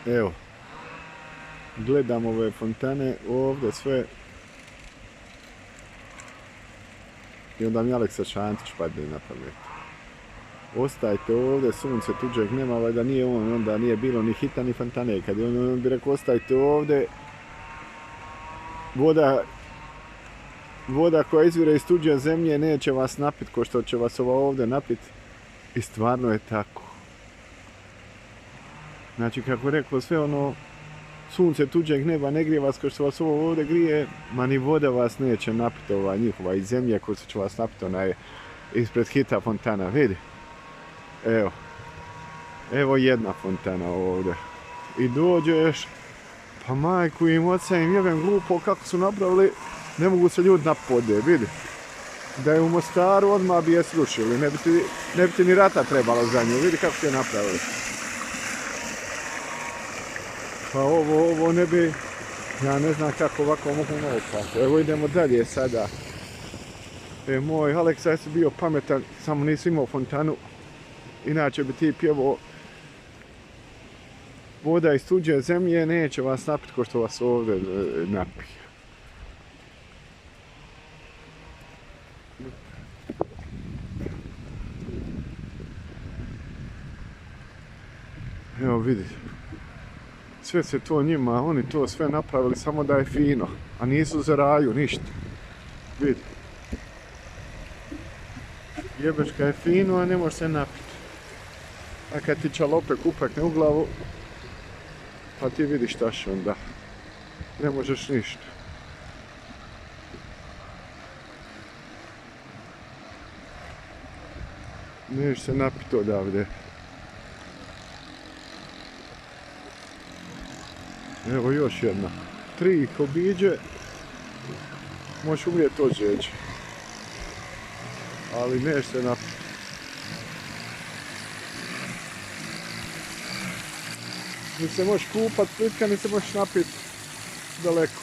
Evo, gledam ove fontane ovdje sve. I onda mi Aleksa Šantić padne na pamet. Ostajte ovdje, sunce tuđeg nema, valjda nije on, onda nije bilo ni hita ni fontane. Kad je on bi rekao ostajte ovdje, voda koja izvire iz tuđe zemlje neće vas napit ko što će vas ova ovdje napit. I stvarno je tako. Znači, kako je rekao, sve ono, sunce tuđeg neba ne grije vas ko što vas ovo ovdje grije, ma ni voda vas neće napiti, ova njihova iz zemlje ko što će vas napiti, ona je ispred hita fontana, vidi. Evo jedna fontana ovdje. I dođeš, pa majku im, oca im jebem glupo kako su napravili, ne mogu se ljudi napode, vidi. Da je u Mostaru odmah bi je srušili, ne bi ti ni rata trebalo za nju, vidi kako su je napravili. Pa ovo ne bi, ja ne znam kako ovako mogu naopati. Evo idemo dalje sada. Moj Aleksa, jesi bio pametan, samo nisi imao fontanu. Inače bi ti pjevao voda iz tuđe zemlje, neće vas napiti ko što vas ovdje napije. Evo vidi. Sve se to njima, oni to sve napravili samo da je fino, a nisu za raju ništa. Vidi. Jebeška je fino, a ne može se napiti. A kad ti čalope kupakne u glavu, pa ti vidiš štaš onda. Ne možeš ništa. Neš se napiti odavde. Evo još jedna. 3 ih obiđe, možeš umrijeti od žeđe. Ali neš se napiti. Ni se možeš kupat plitka, ni se možeš napiti daleko.